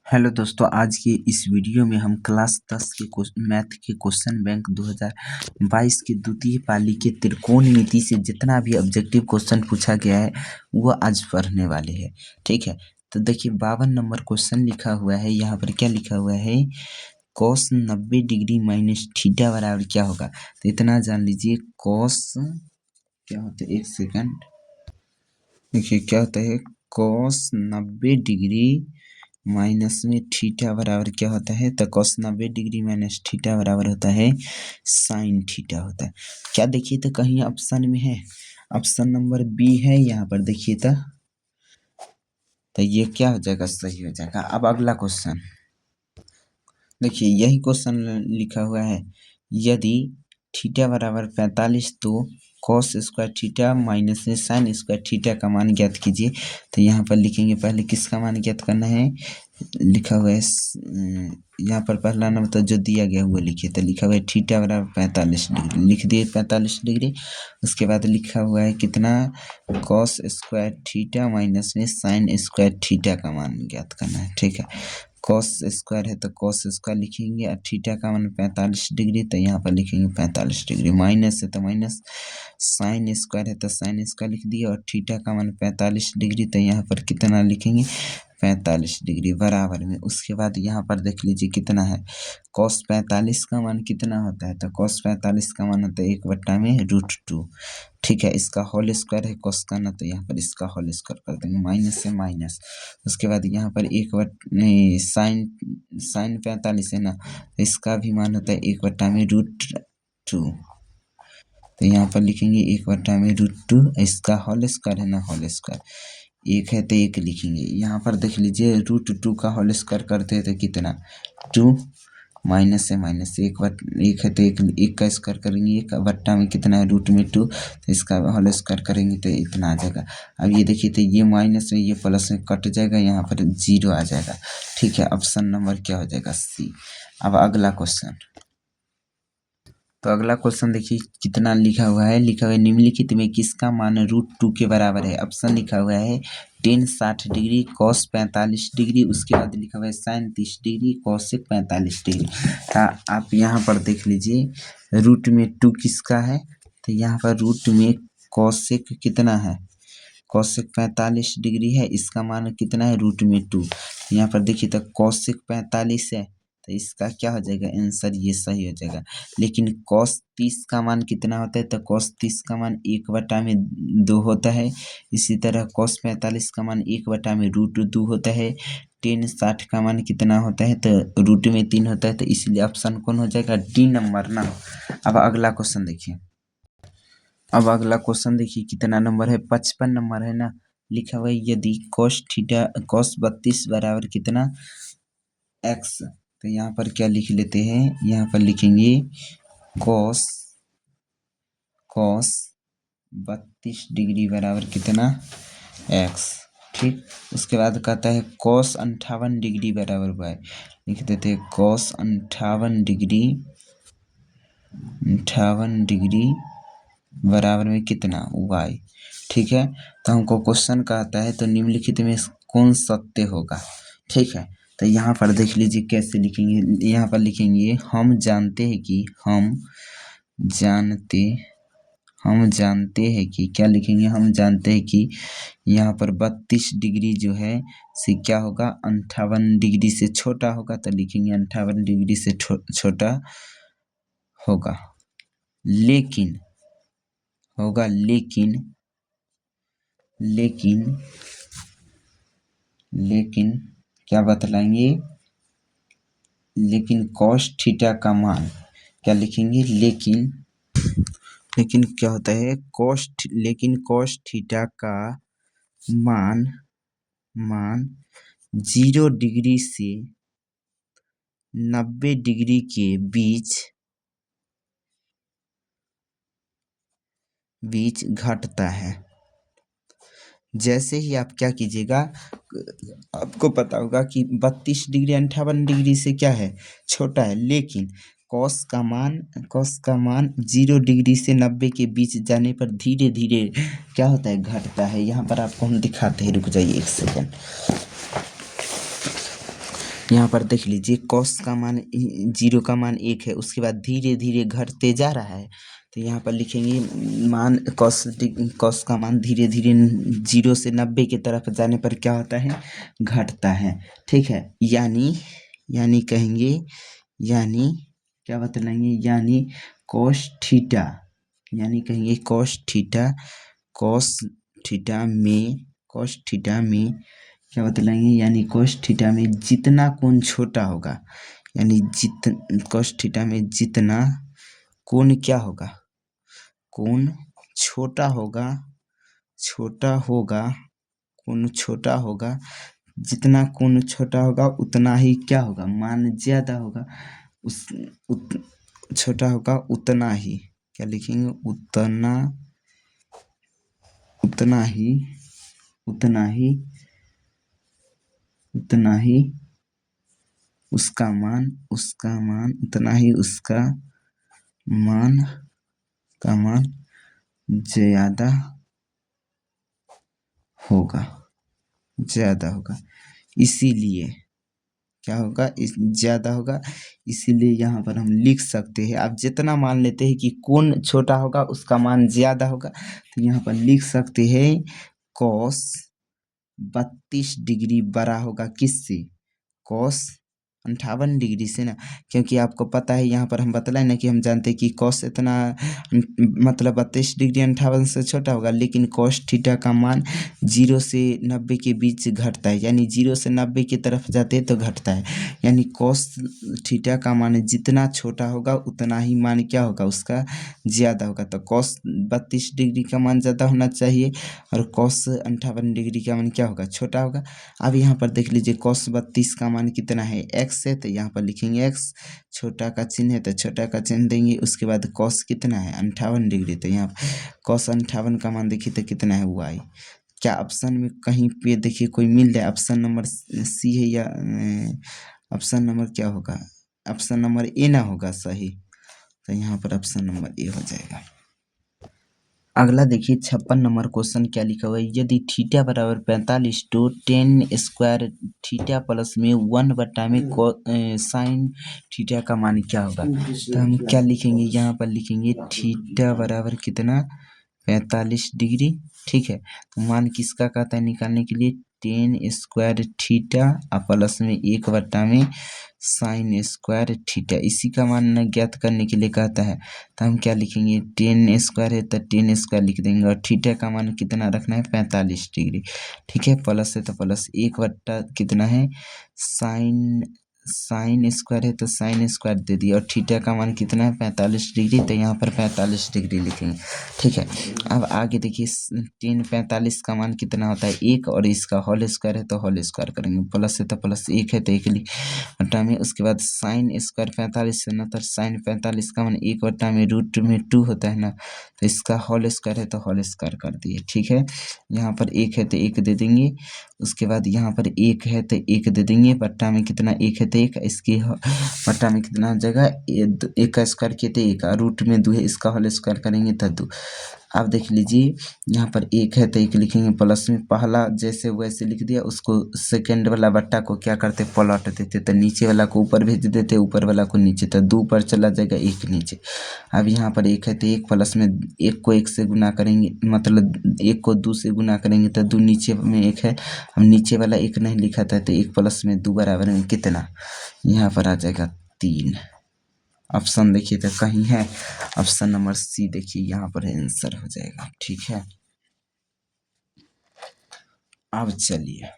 Hello दोस्तों, आज की इस वीडियो में हम क्लास 10 के मैथ के क्वेश्चन बैंक 2022 के द्वितीय पाली के त्रिकोणमिति से जितना भी ऑब्जेक्टिव क्वेश्चन पूछा गया है वो आज पढ़ने वाले हैं। ठीक है, तो देखिए 52 नंबर क्वेश्चन लिखा हुआ है। यहाँ पर क्या लिखा हुआ है, cos 90 डिग्री माइनस थीटा बराबर क्या होगा। तो इतना जान लीजिए, cos क्या होता है, एक सेकंड, देखिए क्या होता है, cos 90 डिग्री माइनस में थीटा बराबर क्या होता है। तो cos 90 डिग्री माइनस थीटा बराबर होता है साइन थीटा होता है। क्या देखिए तो कहीं ऑप्शन में है, ऑप्शन नंबर बी है। यहाँ पर देखिए तो ये क्या हो जाएगा, सही हो जाएगा। अब अगला क्वेश्चन देखिए, यही क्वेश्चन लिखा हुआ है, यदि थीटा बराबर 45 तो कॉस स्क्वायर थीटा माइनस में साइन स्क्वायर थीटा का मान ज्ञात कीजिए। तो यहाँ पर लिखेंगे, पहले किसका मान ज्ञात करना है, लिखा हुआ है यहाँ पर पहला नंबर तो जो दिया गया हुआ लिखिए। तो लिखा हुआ है थीटा बराबर 45 डिग्री, लिख दिए 45 डिग्री। उसके बाद लिखा हुआ है कितना, कॉस स्क्वायर थीटा माइनस में साइन स्क्वायर थीटा का मान ज्ञात करना है। ठीक है, कॉस स्क्वायर है तो कॉस स्क्वायर लिखेंगे और थीटा का मान 45 डिग्री, तो यहाँ पर लिखेंगे 45 डिग्री। माइनस है तो माइनस, साइन स्क्वायर है तो साइन स्क्वायर लिख दिए और थीटा का मान 45 डिग्री, तो यहाँ पर कितना लिखेंगे, 45 डिग्री बराबर में। उसके बाद यहाँ पर देख लीजिए कितना है, कॉस 45 का मान कितना होता है। तो कॉस 45 का मान होता है 1/√2। ठीक है, इसका होल स्क्वायर है कॉस का ना, तो यहाँ पर इसका होल स्क्वायर कर देंगे, माइनस से माइनस। उसके बाद यहाँ पर साइन 45 है ना, इसका भी मान होता है 1/√2। तो यहाँ पर लिखेंगे 1/√2, इसका होल स्क्वायर है ना, होल स्क्वायर एक है तो एक लिखेंगे। यहाँ पर देख लीजिए √2 का होल स्क्वायर करते हैं तो कितना, 2 माइनस से माइनस, एक है तो एक का स्क्वायर करेंगे, एक बट्टा में कितना है, रूट में 2, तो इसका होल स्क्वायर करेंगे तो इतना आ जाएगा। अब ये देखिए तो ये माइनस में ये प्लस में कट जाएगा, यहाँ पर 0 आ जाएगा। ठीक है, ऑप्शन नंबर क्या हो जाएगा, सी। अब अगला क्वेश्चन, तो अगला क्वेश्चन देखिए कितना लिखा हुआ है, लिखा हुआ है निम्नलिखित में किसका मान √2 के बराबर है। ऑप्शन लिखा हुआ है टेन 60 डिग्री, कॉस 45 डिग्री, उसके बाद लिखा हुआ है साइन 30 डिग्री, कॉसेक 45 डिग्री। तो आप यहाँ पर देख लीजिए रूट में 2 किसका है। तो यहाँ पर रूट में कॉसेक कितना है, कॉसेक 45 डिग्री है, इसका मान कितना है, रूट में 2। यहाँ पर देखिए तो कॉसेक 45 है तो इसका क्या हो जाएगा आंसर, ये सही हो जाएगा। लेकिन cos 30 का मान कितना होता है, तो cos 30 का मान 1/2 होता है। इसी तरह cos 45 का मान 1/√2 होता है। टेन 60 का मान कितना होता है, तो रूट में 3 होता है, तो इसलिए ऑप्शन कौन हो जाएगा, डी नंबर ना। अब अगला क्वेश्चन देखिए, अब अगला क्वेश्चन देखिए कितना नंबर है, 55 नंबर है ना। लिखा हुआ है यदि cos 32 बराबर कितना, x। तो यहाँ पर क्या लिख लेते हैं, यहाँ पर लिखेंगे cos 32 डिग्री बराबर कितना, x। ठीक, उसके बाद कहता है cos 58 डिग्री बराबर y, लिख देते हैं cos 58 डिग्री बराबर में कितना, y। ठीक है, तो हमको क्वेश्चन कहता है तो निम्नलिखित में कौन सत्य होगा। ठीक है, तो यहाँ पर देख लीजिए कैसे लिखेंगे, यहाँ पर लिखेंगे हम जानते हैं कि क्या लिखेंगे, हम जानते हैं कि यहाँ पर 32 डिग्री जो है से क्या होगा, 58 डिग्री से छोटा होगा, तो लिखेंगे 58 डिग्री से छोटा होगा। लेकिन क्या बतलाएंगे, लेकिन cos थीटा का मान क्या लिखेंगे, लेकिन क्या होता है cos थीटा का मान 0 डिग्री से 90 डिग्री के बीच घटता है। जैसे ही आप क्या कीजिएगा, आपको पता होगा कि 32 डिग्री 58 डिग्री से क्या है, छोटा है, लेकिन कॉस का मान 0 डिग्री से 90 के बीच जाने पर धीरे धीरे क्या होता है, घटता है। यहाँ पर आपको हम दिखाते हैं, रुक जाइए एक सेकंड। यहाँ पर देख लीजिए कॉस का मान 0 का मान 1 है, उसके बाद धीरे धीरे घटते जा रहा है। तो यहाँ पर लिखेंगे मान कॉस का मान धीरे धीरे 0 से 90 की तरफ जाने पर क्या होता है, घटता है। ठीक है, यानी कहेंगे, यानी क्या बतलाएंगे, यानी कॉस थीटा, यानी कहेंगे कॉस थीटा में क्या बतलाएंगे, यानी कॉस थीटा में जितना कोण छोटा होगा, यानी कॉस थीटा में जितना कोण क्या होगा, कोण छोटा होगा, कोण छोटा होगा, जितना कोण छोटा होगा उतना ही क्या होगा, मान ज्यादा होगा। छोटा होगा उतना ही क्या लिखेंगे, उतना ही उसका मान उतना ही उसका मान ज्यादा होगा, इसीलिए क्या होगा, ज्यादा होगा। इसीलिए यहाँ पर हम लिख सकते हैं, आप जितना मान लेते हैं कि कोण छोटा होगा उसका मान ज्यादा होगा, तो यहाँ पर लिख सकते हैं कॉस 32 डिग्री बड़ा होगा किससे, कॉस 58 डिग्री से ना, क्योंकि आपको पता है यहाँ पर हम बतलाए ना कि हम जानते हैं कि कॉस इतना मतलब 32 डिग्री 58 से छोटा होगा, लेकिन कॉस थीटा का मान 0 से 90 के बीच घटता है, यानी 0 से 90 की तरफ जाते हैं तो घटता है, यानी कॉस थीटा का मान जितना छोटा होगा उतना ही मान क्या होगा, उसका ज़्यादा होगा। तो कॉस 32 डिग्री का मान ज़्यादा होना चाहिए और कॉस 58 डिग्री का मान क्या होगा, छोटा होगा। अब यहाँ पर देख लीजिए कॉस 32 का मान कितना है, x है, तो यहाँ पर लिखेंगे x, छोटा का चिन्ह है तो छोटा का चिन्ह देंगे। उसके बाद कॉस कितना है 58 डिग्री, तो यहाँ कॉस 58 का मान देखिए तो कितना है y। क्या ऑप्शन में कहीं पे देखिए कोई मिल जाए, ऑप्शन नंबर सी है या ऑप्शन नंबर क्या होगा, ऑप्शन नंबर ए ना होगा सही, तो यहाँ पर ऑप्शन नंबर ए हो जाएगा। अगला देखिए 56 नंबर क्वेश्चन क्या लिखा हुआ है, यदि थीटा बराबर 45 तो टेन स्क्वायर थीटा प्लस में 1 में साइन थीटा का मान क्या होगा। तो हम क्या लिखेंगे, यहाँ पर लिखेंगे थीटा बराबर कितना 45 डिग्री। ठीक है, तो मान किसका कहता है निकालने के लिए, टेन स्क्वायर थीटा और प्लस में 1 में साइन स्क्वायर थीटा, इसी का मान ज्ञात करने के लिए कहता है। तो हम क्या लिखेंगे, टेन स्क्वायर है तो टेन स्क्वायर लिख देंगे और थीटा का मान कितना रखना है 45 डिग्री। ठीक है, प्लस है तो प्लस 1 कितना है साइन स्क्वायर है तो साइन स्क्वायर दे दिया और थीटा का मान कितना है 45 डिग्री, तो यहाँ पर 45 डिग्री लिखेंगे। ठीक है, अब आगे देखिए टेन 45 का मान कितना होता है 1 और इसका होल स्क्वायर है तो होल स्क्वायर करेंगे, प्लस है तो प्लस 1 है तो 1 बटा में। उसके बाद साइन स्क्वायर 45 से ना, तो साइन 45 का मान 1/√2 होता है ना, तो इसका होल स्क्वायर है तो होल स्क्वायर कर दिए। ठीक है, यहाँ पर 1 है तो 1 दे देंगे, उसके बाद यहाँ पर 1 है तो 1 दे देंगे, बट्टा में कितना 1 है तो 1, इसकी बट्टा में कितना हो जाएगा 1 का स्क्वायर किए तो 1 और रूट में 2 है, इसका होल स्क्वायर करेंगे तो 2। अब देख लीजिए यहाँ पर 1 है तो 1 लिखेंगे, प्लस में पहला जैसे वैसे लिख दिया, उसको सेकेंड वाला बट्टा को क्या करते पलट देते, तो नीचे वाला को ऊपर भेज देते, ऊपर वाला को नीचे, तो 2 पर चला जाएगा 1 नीचे। अब यहाँ पर 1 है तो 1 प्लस में 1 को 1 से गुना करेंगे, मतलब 1 को 2 से गुना करेंगे तो 2 नीचे में 1 है, हम नीचे वाला 1 नहीं लिखा था, तो 1 प्लस में 2 बराबर में कितना, यहाँ पर आ जाएगा 3। ऑप्शन देखिए तो कहीं है, ऑप्शन नंबर सी देखिए यहाँ पर आंसर हो जाएगा। ठीक है, अब चलिए